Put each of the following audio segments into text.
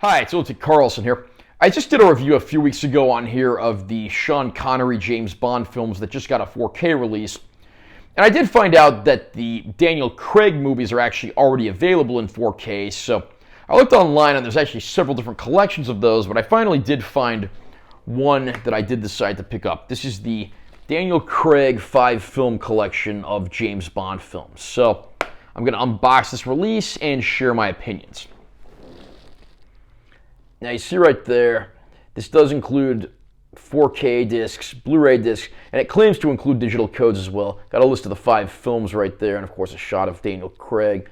Hi, it's Ulti Carlson here. I just did a review a few weeks ago on here of the Sean Connery James Bond films that just got a 4K release. And I did find out that the Daniel Craig movies are actually already available in 4K. So I looked online and there's actually several different collections of those, but I finally did find one that I did decide to pick up. This is the Daniel Craig 5-film collection of James Bond films. So I'm going to unbox this release and share my opinions. Now you see right there, this does include 4K discs, Blu-ray discs, and it claims to include digital codes as well. Got a list of the 5 films right there, and of course a shot of Daniel Craig.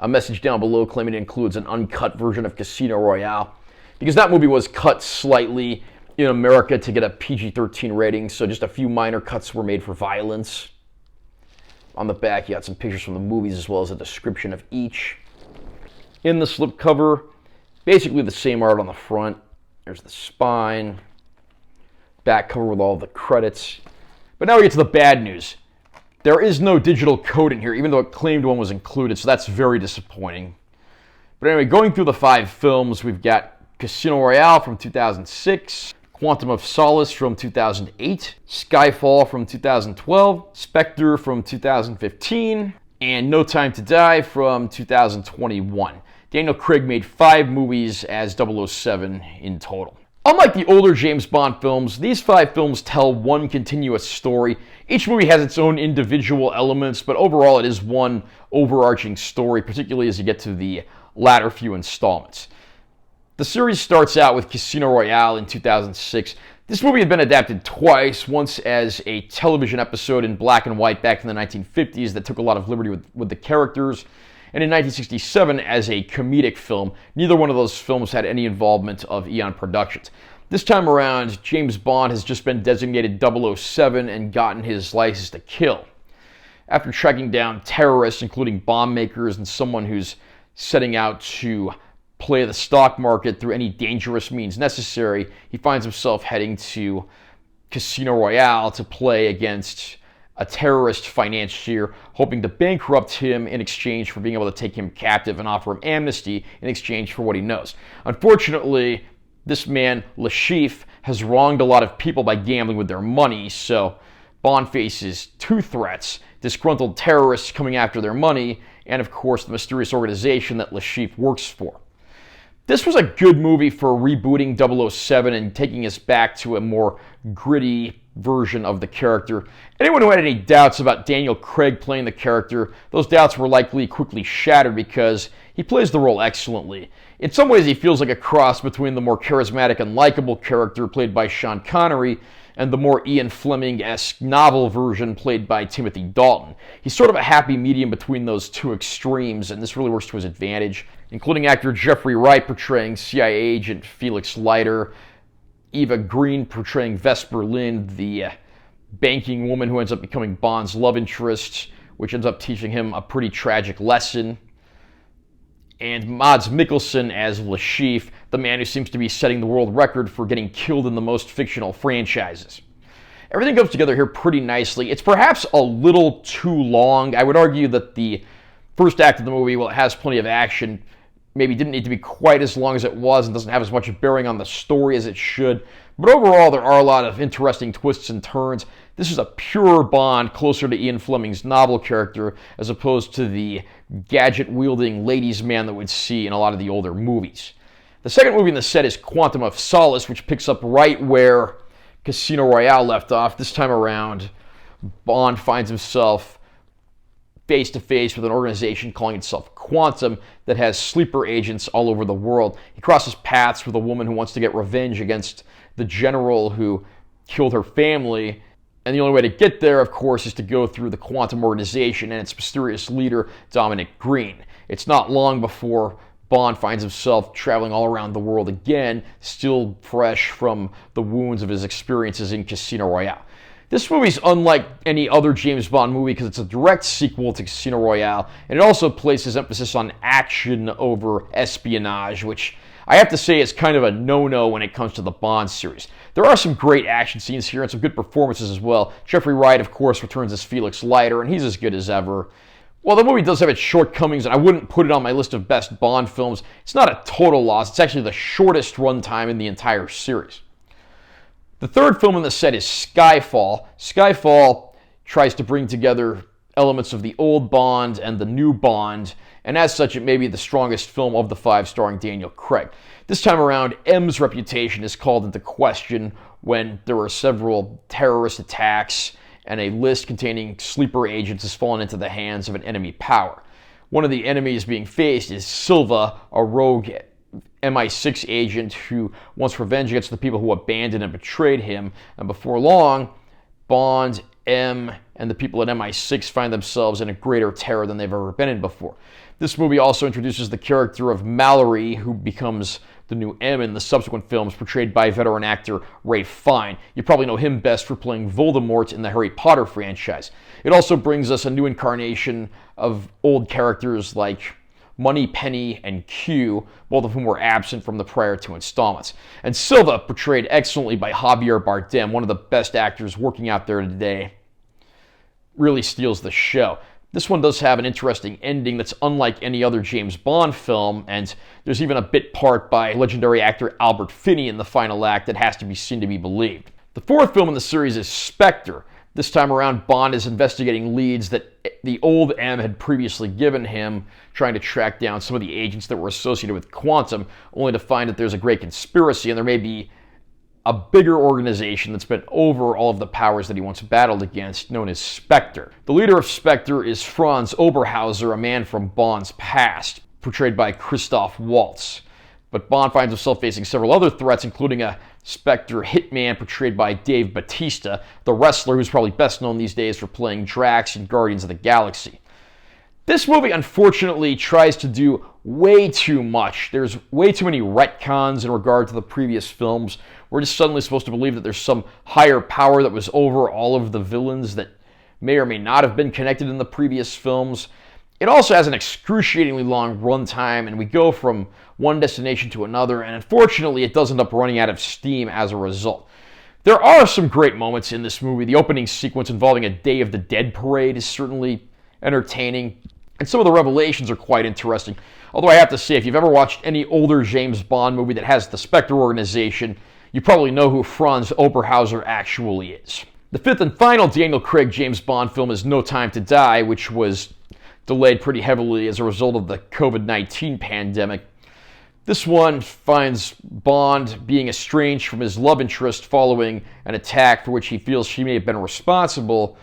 A message down below claiming it includes an uncut version of Casino Royale, because that movie was cut slightly in America to get a PG-13 rating, so just a few minor cuts were made for violence. On the back, you got some pictures from the movies as well as a description of each. In the slipcover, basically the same art on the front. There's the spine, back cover with all the credits. But now we get to the bad news. There is no digital code in here, even though it claimed one was included, so that's very disappointing. But anyway, going through the 5 films, we've got Casino Royale from 2006, Quantum of Solace from 2008, Skyfall from 2012, Spectre from 2015, and No Time to Die from 2021. Daniel Craig made 5 movies as 007 in total. Unlike the older James Bond films, these 5 films tell one continuous story. Each movie has its own individual elements, but overall it is one overarching story, particularly as you get to the latter few installments. The series starts out with Casino Royale in 2006. This movie had been adapted twice, once as a television episode in black and white back in the 1950s that took a lot of liberty with the characters, and in 1967 as a comedic film. Neither one of those films had any involvement of Eon Productions. This time around, James Bond has just been designated 007 and gotten his license to kill. After tracking down terrorists, including bomb makers and someone who's setting out to play the stock market through any dangerous means necessary, he finds himself heading to Casino Royale to play against a terrorist financier, hoping to bankrupt him in exchange for being able to take him captive and offer him amnesty in exchange for what he knows. Unfortunately, this man, Le Chiffre, has wronged a lot of people by gambling with their money, so Bond faces 2 threats: disgruntled terrorists coming after their money, and of course the mysterious organization that Le Chiffre works for. This was a good movie for rebooting 007 and taking us back to a more gritty version of the character. Anyone who had any doubts about Daniel Craig playing the character, those doubts were likely quickly shattered because he plays the role excellently. In some ways, he feels like a cross between the more charismatic and likable character played by Sean Connery and the more Ian Fleming-esque novel version played by Timothy Dalton. He's sort of a happy medium between those 2 extremes, and this really works to his advantage, including actor Jeffrey Wright portraying CIA agent Felix Leiter, Eva Green portraying Vesper Lind, the banking woman who ends up becoming Bond's love interest, which ends up teaching him a pretty tragic lesson, and Mads Mikkelsen as Le Chiffre, the man who seems to be setting the world record for getting killed in the most fictional franchises. Everything comes together here pretty nicely. It's perhaps a little too long. I would argue that the first act of the movie, while it has plenty of action, maybe didn't need to be quite as long as it was and doesn't have as much bearing on the story as it should. But overall, there are a lot of interesting twists and turns. This is a pure Bond, closer to Ian Fleming's novel character, as opposed to the gadget-wielding ladies' man that we'd see in a lot of the older movies. The second movie in the set is Quantum of Solace, which picks up right where Casino Royale left off. This time around, Bond finds himself face-to-face with an organization calling itself Quantum that has sleeper agents all over the world. He crosses paths with a woman who wants to get revenge against the general who killed her family, and the only way to get there, of course, is to go through the Quantum organization and its mysterious leader, Dominic Green. It's not long before Bond finds himself traveling all around the world again, still fresh from the wounds of his experiences in Casino Royale. This movie's unlike any other James Bond movie because it's a direct sequel to Casino Royale, and it also places emphasis on action over espionage, which I have to say is kind of a no-no when it comes to the Bond series. There are some great action scenes here and some good performances as well. Jeffrey Wright, of course, returns as Felix Leiter, and he's as good as ever. While the movie does have its shortcomings, and I wouldn't put it on my list of best Bond films, it's not a total loss. It's actually the shortest runtime in the entire series. The third film in the set is Skyfall. Skyfall tries to bring together elements of the old Bond and the new Bond, and as such, it may be the strongest film of the five starring Daniel Craig. This time around, M's reputation is called into question when there were several terrorist attacks and a list containing sleeper agents has fallen into the hands of an enemy power. One of the enemies being faced is Silva, a rogue MI6 agent who wants revenge against the people who abandoned and betrayed him, and before long, Bond, M, and the people at MI6 find themselves in a greater terror than they've ever been in before. This movie also introduces the character of Mallory, who becomes the new M in the subsequent films, portrayed by veteran actor Ralph Fiennes. You probably know him best for playing Voldemort in the Harry Potter franchise. It also brings us a new incarnation of old characters like Moneypenny and Q, both of whom were absent from the prior two installments. And Silva, portrayed excellently by Javier Bardem, one of the best actors working out there today, really steals the show. This one does have an interesting ending that's unlike any other James Bond film, and there's even a bit part by legendary actor Albert Finney in the final act that has to be seen to be believed. The fourth film in the series is Spectre. This time around, Bond is investigating leads that the old M had previously given him, trying to track down some of the agents that were associated with Quantum, only to find that there's a great conspiracy and there may be a bigger organization that's been over all of the powers that he once battled against, known as Spectre. The leader of Spectre is Franz Oberhauser, a man from Bond's past, portrayed by Christoph Waltz. But Bond finds himself facing several other threats, including a Spectre hitman portrayed by Dave Bautista, the wrestler who's probably best known these days for playing Drax in Guardians of the Galaxy. This movie, unfortunately, tries to do way too much. There's way too many retcons in regard to the previous films. We're just suddenly supposed to believe that there's some higher power that was over all of the villains that may or may not have been connected in the previous films. It also has an excruciatingly long runtime, and we go from one destination to another, and unfortunately, it does end up running out of steam as a result. There are some great moments in this movie. The opening sequence involving a Day of the Dead parade is certainly entertaining, and some of the revelations are quite interesting. Although I have to say, if you've ever watched any older James Bond movie that has the Spectre organization, you probably know who Franz Oberhauser actually is. The fifth and final Daniel Craig James Bond film is No Time to Die, which was delayed pretty heavily as a result of the COVID-19 pandemic. This one finds Bond being estranged from his love interest following an attack for which he feels she may have been responsible,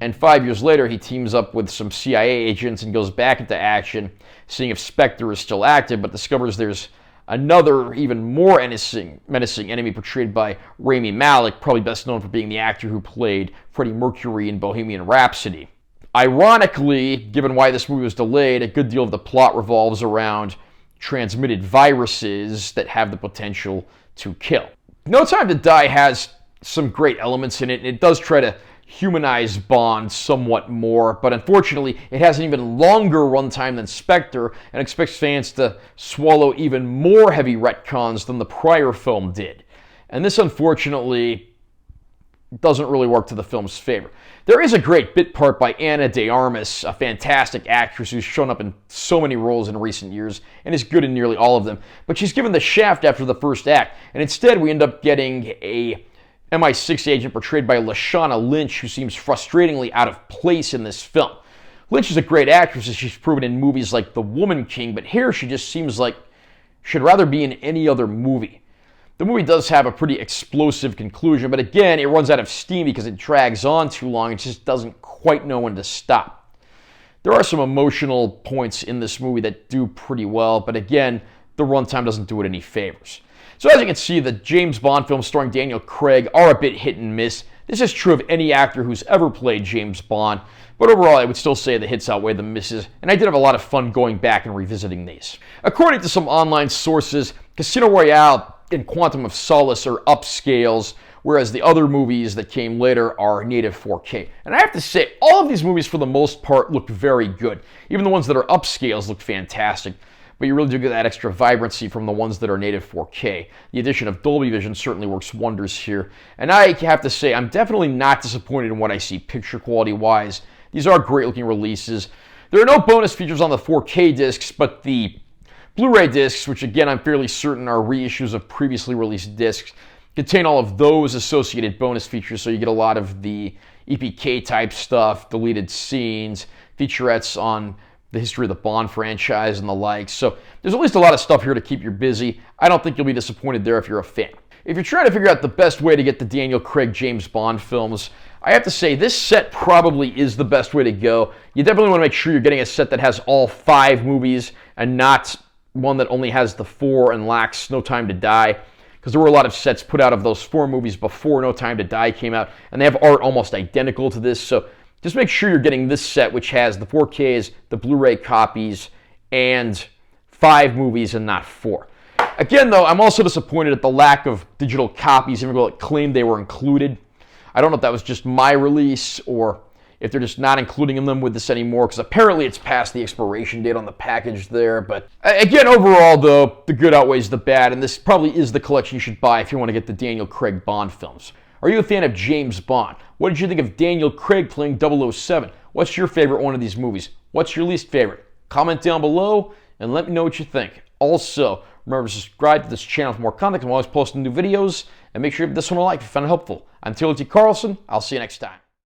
and 5 years later he teams up with some CIA agents and goes back into action, seeing if Spectre is still active, but discovers there's another, even more menacing enemy portrayed by Rami Malek, probably best known for being the actor who played Freddie Mercury in Bohemian Rhapsody. Ironically, given why this movie was delayed, a good deal of the plot revolves around transmitted viruses that have the potential to kill. No Time to Die has some great elements in it, and it does try to humanize Bond somewhat more, but unfortunately, it has an even longer runtime than Spectre and expects fans to swallow even more heavy retcons than the prior film did. And this, unfortunately, doesn't really work to the film's favor. There is a great bit part by Ana de Armas, a fantastic actress who's shown up in so many roles in recent years and is good in nearly all of them, but she's given the shaft after the first act, and instead we end up getting a MI6 agent portrayed by Lashana Lynch, who seems frustratingly out of place in this film. Lynch is a great actress, as she's proven in movies like The Woman King, but here she just seems like she'd rather be in any other movie. The movie does have a pretty explosive conclusion, but again, it runs out of steam because it drags on too long. It just doesn't quite know when to stop. There are some emotional points in this movie that do pretty well, but again, the runtime doesn't do it any favors. So as you can see, the James Bond films starring Daniel Craig are a bit hit and miss. This is true of any actor who's ever played James Bond, but overall I would still say the hits outweigh the misses, and I did have a lot of fun going back and revisiting these. According to some online sources, Casino Royale and Quantum of Solace are upscales, whereas the other movies that came later are native 4K. And I have to say, all of these movies for the most part look very good. Even the ones that are upscales look fantastic, but you really do get that extra vibrancy from the ones that are native 4K. The addition of Dolby Vision certainly works wonders here. And I have to say, I'm definitely not disappointed in what I see picture quality wise. These are great looking releases. There are no bonus features on the 4K discs, but the Blu-ray discs, which again I'm fairly certain are reissues of previously released discs, contain all of those associated bonus features, so you get a lot of the EPK type stuff, deleted scenes, featurettes on the history of the Bond franchise and the like. So there's at least a lot of stuff here to keep you busy. I don't think you'll be disappointed there if you're a fan. If you're trying to figure out the best way to get the Daniel Craig James Bond films, I have to say this set probably is the best way to go. You definitely want to make sure you're getting a set that has all 5 movies and not one that only has the 4 and lacks No Time to Die, because there were a lot of sets put out of those 4 movies before No Time to Die came out, and they have art almost identical to this. So just make sure you're getting this set, which has the 4Ks, the Blu-ray copies, and 5 movies and not 4. Again, though, I'm also disappointed at the lack of digital copies, even though it claimed they were included. I don't know if that was just my release or if they're just not including them with this anymore, because apparently it's past the expiration date on the package there. But again, overall, though, the good outweighs the bad, and this probably is the collection you should buy if you want to get the Daniel Craig Bond films. Are you a fan of James Bond? What did you think of Daniel Craig playing 007? What's your favorite one of these movies? What's your least favorite? Comment down below and let me know what you think. Also, remember to subscribe to this channel for more content. I'm always posting new videos. And make sure you give this one a like if you found it helpful. I'm Taylor T. Carlson. I'll see you next time.